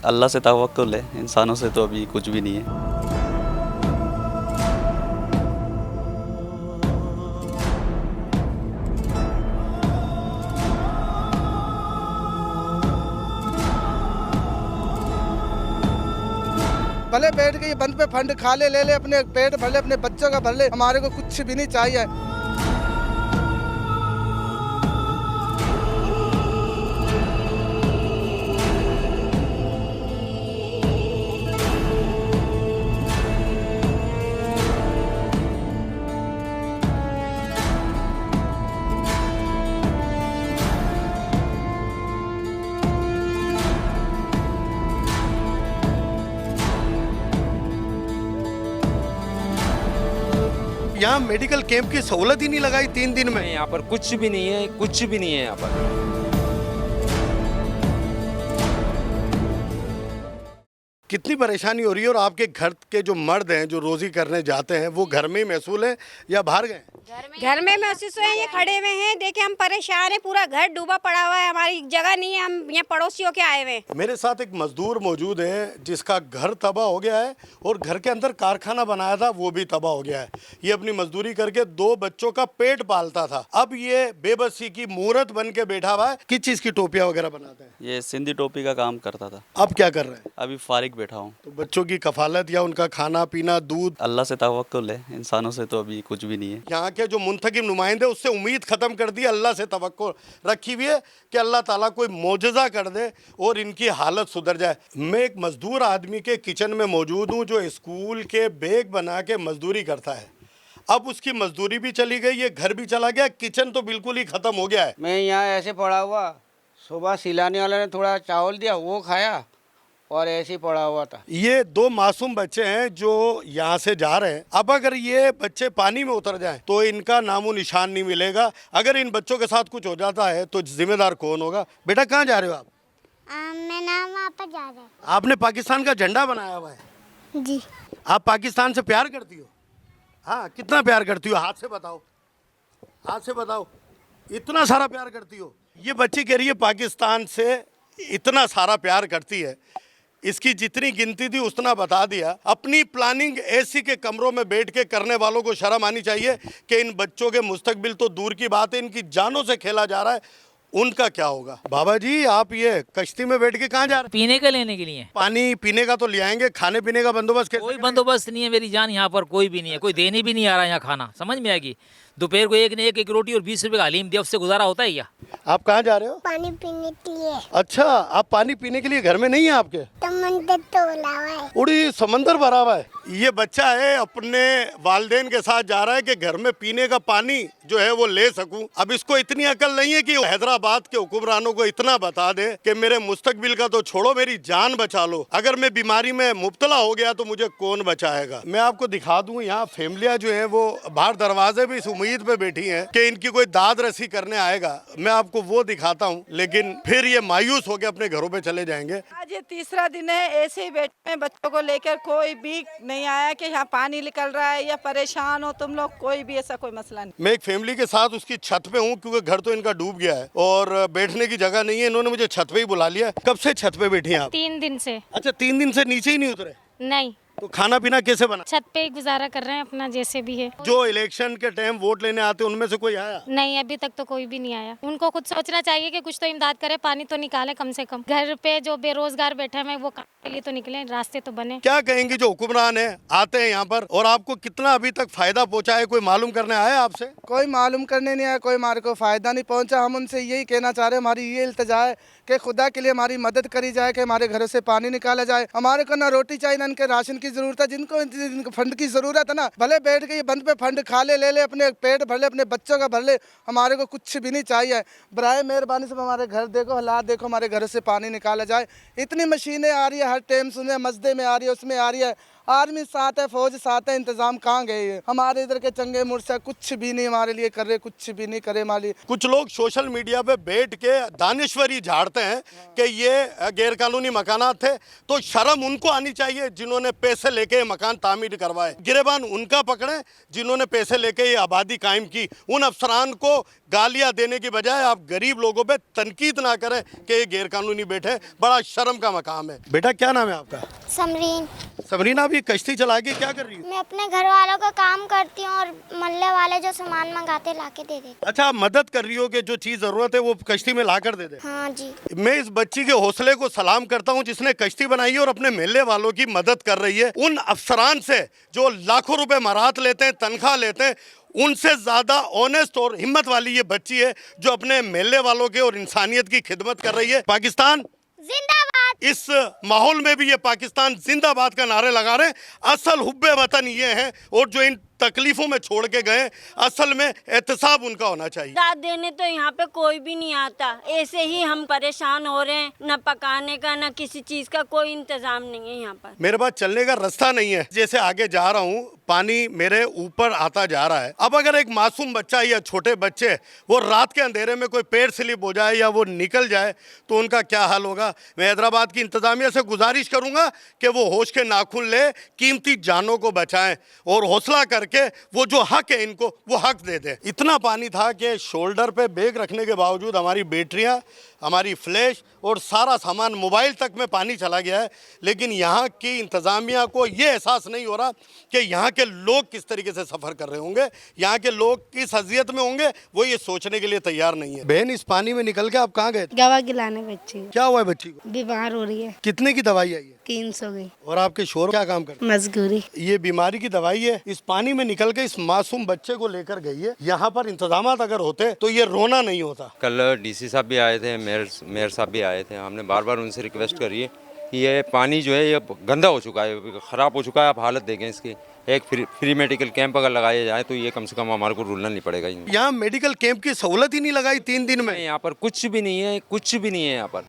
अल्लाह से तवक्कुल है, इंसानों से तो अभी कुछ भी नहीं है। भले बैठ के ये बंद पे फंड खा ले ले अपने पेट भर ले, अपने बच्चों का भर ले, हमारे को कुछ भी नहीं चाहिए। यहाँ मेडिकल कैंप की सहूलत ही नहीं लगाई 3 दिन में। यहाँ पर कुछ भी नहीं है, कुछ भी नहीं है यहाँ पर। कितनी परेशानी हो रही है और आपके घर के जो मर्द हैं जो रोजी करने जाते हैं वो घर में ही महसूल है या बाहर गए? घर में महसूस हुए हैं, ये खड़े हुए हैं। देखिए हम परेशान हैं, पूरा घर डूबा पड़ा हुआ है, हमारी जगह नहीं है, हम यहाँ पड़ोसियों के आए हुए हैं। मेरे साथ एक मजदूर मौजूद है जिसका घर तबाह हो गया है और घर के अंदर कारखाना बनाया था वो भी तबाह हो गया है। ये अपनी मजदूरी करके 2 बच्चों का पेट पालता था, अब ये बेबसी की मूर्त बन के बैठा हुआ है। किस चीज की टोपियां वगैरह बनाता है? ये सिंधी टोपी का काम करता था। अब क्या कर रहे हैं? अभी फारिग बैठा हूँ। तो बच्चों की कफालत या उनका खाना पीना, दूध? अल्लाह से तवक्कुल है, इंसानों से तो अभी कुछ भी नहीं है। यहाँ के जो मुंतखब नुमाइंदे उससे उम्मीद खत्म कर दी, अल्लाह से तवक्कुल रखी हुई है कि अल्लाह ताला कोई मोजज़ा कर दे और इनकी हालत सुधर जाए। मैं एक मजदूर आदमी के किचन में मौजूद हूँ जो स्कूल के बैग बना के मजदूरी करता है। अब उसकी मजदूरी भी चली गई, ये घर भी चला गया, किचन तो बिल्कुल ही खत्म हो गया है। मैं यहाँ ऐसे पड़ा हुआ, सुबह सिलाने वाले ने थोड़ा चावल दिया वो खाया और ऐसे ही पड़ा हुआ था। ये 2 मासूम बच्चे हैं जो यहाँ से जा रहे हैं। अब अगर ये बच्चे पानी में उतर जाएं तो इनका नामो निशान नहीं मिलेगा। अगर इन बच्चों के साथ कुछ हो जाता है तो जिम्मेदार कौन होगा? बेटा कहाँ जा रहे हो आप? मैं ना वहाँ पर जा रहा हूँ। आपने पाकिस्तान का झंडा बनाया हुआ है जी। आप पाकिस्तान से प्यार करती हो? हाँ, कितना प्यार करती हो? हाथ से बताओ, हाथ से बताओ। इतना सारा प्यार करती हो? ये बच्ची कह रही है पाकिस्तान से इतना सारा प्यार करती है। इसकी जितनी गिनती थी उतना बता दिया। अपनी प्लानिंग एसी के कमरों में बैठ के करने वालों को शर्म आनी चाहिए कि इन बच्चों के मुस्तकबिल तो दूर की बात है, इनकी जानों से खेला जा रहा है, उनका क्या होगा? बाबा जी आप ये कश्ती में बैठ के कहाँ जा रहे हैं? पीने का लेने के लिए। पानी पीने का तो ले आएंगे, खाने पीने का बंदोबस्त कैसे? कोई बंदोबस्त नहीं है मेरी जान, यहाँ पर कोई भी नहीं है, कोई देने भी नहीं आ रहा यहाँ खाना। समझ में आएगी? दोपहर को एक ने एक रोटी और 20 रुपए का हलीम दिया, उससे गुजारा होता है क्या? आप कहाँ जा रहे हो? पानी पीने के लिए। अच्छा, आप पानी पीने के लिए घर में नहीं है आपके? समंदर तोला हुआ है। उड़ी समंदर भरा हुआ है। ये बच्चा है अपने वालिदैन के साथ जा रहा है कि घर में पीने का पानी जो है वो ले सकूं। अब इसको इतनी अकल नहीं है कि हैदराबाद के हुक्मरानों को इतना बता दे कि मेरे मुस्तकबिल का तो छोड़ो, मेरी जान बचा लो। अगर मैं बीमारी में मुब्तला हो गया तो मुझे कौन बचाएगा? मैं आपको दिखा दूं, यहाँ फैमिलियां जो है वो बाहर दरवाजे भी इस उम्मीद पे बैठी हैं कि इनकी कोई दाद रसी करने आएगा। मैं आपको वो दिखाता हूँ, लेकिन फिर ये मायूस होकर अपने घरों पे चले जाएंगे। आज ये तीसरा दिन है, ऐसे ही बैठे हैं बच्चों को लेकर। कोई भी नहीं आया कि यहाँ पानी निकल रहा है या परेशान हो तुम लोग, कोई भी ऐसा कोई मसला नहीं। मैं एक फैमिली के साथ उसकी छत पे हूँ क्योंकि घर तो इनका डूब गया है और बैठने की जगह नहीं है। इन्होंने मुझे छत पे ही बुला लिया। कब से छत पे बैठी हैं आप? 3 दिन से। अच्छा, 3 दिन से नीचे ही नहीं उतरे? नहीं, तो खाना पीना कैसे बना? छत पे ही गुजारा कर रहे हैं अपना, जैसे भी है। जो इलेक्शन के टाइम वोट लेने आते उनमें से कोई आया? नहीं, अभी तक तो कोई भी नहीं आया। उनको खुद सोचना चाहिए कि कुछ तो इमदाद करे, पानी तो निकाले कम से कम। घर पे जो बेरोजगार बैठा है वो काम के लिए तो निकले, रास्ते तो बने। क्या कहेंगे जो हुक्मरान है आते हैं यहाँ पर और आपको कितना अभी तक फायदा पहुँचा है? कोई मालूम करने आया आपसे? कोई मालूम करने नहीं आया, कोई हमारे को फायदा नहीं पहुंचा। हम उनसे यही कहना चाह रहे हैं, हमारी ये इल्तिजा है कि खुदा के लिए हमारी मदद करी जाए कि हमारे घरों से पानी निकाला जाए। हमारे को ना रोटी चाहिए ना इनके राशन की जरूरत है। जिनको फंड की जरूरत है ना, भले बैठ के ये बंद पे फंड खा ले ले अपने पेट भर ले, अपने बच्चों का भर ले, हमारे को कुछ भी नहीं चाहिए। बराए मेहरबानी से हमारे घर देखो, हालात देखो, हमारे घर से पानी निकाला जाए। इतनी मशीनें आ रही है हर टाइम, सुने मस्जिद में आ रही है, उसमें आ रही है। आर्मी साथ है, फौज साथ है, इंतजाम कहाँ गए ये? हमारे इधर के चंगे मुर्शा कुछ भी नहीं हमारे लिए कर रहे, कुछ भी नहीं करे हमारे। कुछ लोग सोशल मीडिया पे बैठ के दानिश्वरी झाड़ते हैं कि ये गैरकानूनी मकानात थे, तो शर्म उनको आनी चाहिए जिन्होंने पैसे लेके मकान तामीर करवाए। गिरेबान उनका पकड़े जिन्होंने पैसे लेके ये आबादी कायम की। उन अफसरान को गालियां देने की बजाय आप गरीब लोगों पे तनकीद ना करें कि ये गैरकानूनी बैठे, बड़ा शर्म का मकाम है। बेटा क्या नाम है आपका? समरीन। सबरीना, अभी कश्ती चला के क्या कर रही है? मैं अपने घर वालों का काम करती हूँ और मोहल्ले वाले जो सामान मंगाते लाके दे देते। अच्छा, आप मदद कर रही हो कि जो चीज जरूरत है वो कश्ती में ला कर दे दे। हाँ जी। मैं इस बच्ची के हौसले को सलाम करता हूँ जिसने कश्ती बनाई है और अपने मोहल्ले वालों की मदद कर रही है। उन अफसरान से जो लाखों रुपए मराहत लेते हैं, तनख्वाह लेते हैं, उनसे ज्यादा ऑनेस्ट और हिम्मत वाली ये बच्ची है जो अपने मोहल्ले वालों के और इंसानियत की खिदमत कर रही है। पाकिस्तान जिंदाबाद। इस माहौल में भी ये पाकिस्तान जिंदाबाद का नारे लगा रहे हैं। असल हुब्बे वतन ये हैं और जो इन तकलीफों में छोड़ के गए, असल में एहतसाब उनका होना चाहिए। दाद देने तो यहाँ पे कोई भी नहीं आता, ऐसे ही हम परेशान हो रहे हैं। न पकाने का न किसी चीज का कोई इंतजाम नहीं है यहाँ पर। मेरे पास चलने का रास्ता नहीं है। जैसे आगे जा रहा हूँ पानी मेरे ऊपर आता जा रहा है। अब अगर एक मासूम बच्चा या छोटे बच्चे वो रात के अंधेरे में कोई पैर स्लिप हो जाए या वो निकल जाए तो उनका क्या हाल होगा। मैं हैदराबाद की इंतजामिया से गुजारिश करूंगा कि वो होश के नाखून ले, कीमती जानों को बचाएं और हौसला करके वो जो हक है इनको वो हक दे दे। इतना पानी था कि शोल्डर पे बैग रखने के बावजूद हमारी बैटरियां, हमारी फ्लैश और सारा सामान, मोबाइल तक में पानी चला गया है। लेकिन यहाँ की इंतज़ामिया को ये एहसास नहीं हो रहा कि यहाँ के लोग किस तरीके से सफ़र कर रहे होंगे, यहाँ के लोग किस अजियत में होंगे, वो ये सोचने के लिए तैयार नहीं है। बहन, इस पानी में निकल के आप कहाँ गए? दवा गिलाने बच्ची क्या हुआ है बच्ची को? बीमार हो रही है। कितने की दवाई आई है? 300 गई। और आपके शोर क्या काम करते? मजदूरी। ये बीमारी की दवाई है। इस पानी में निकल के इस मासूम बच्चे को लेकर गई है। यहाँ पर इंतजामात अगर होते तो ये रोना नहीं होता। कल डीसी साहब भी आए थे, मेयर साहब भी आए थे। हमने बार बार उनसे रिक्वेस्ट करी है कि ये पानी जो है ये गंदा हो चुका है, ख़राब हो चुका है, आप हालत देखें इसकी। एक फ्री मेडिकल कैंप अगर लगाया जाए तो ये कम से कम हमारे को रुलना नहीं पड़ेगा। यहाँ मेडिकल कैंप की सहूलत ही नहीं लगाई 3 दिन में। यहाँ पर कुछ भी नहीं है, कुछ भी नहीं है यहाँ पर।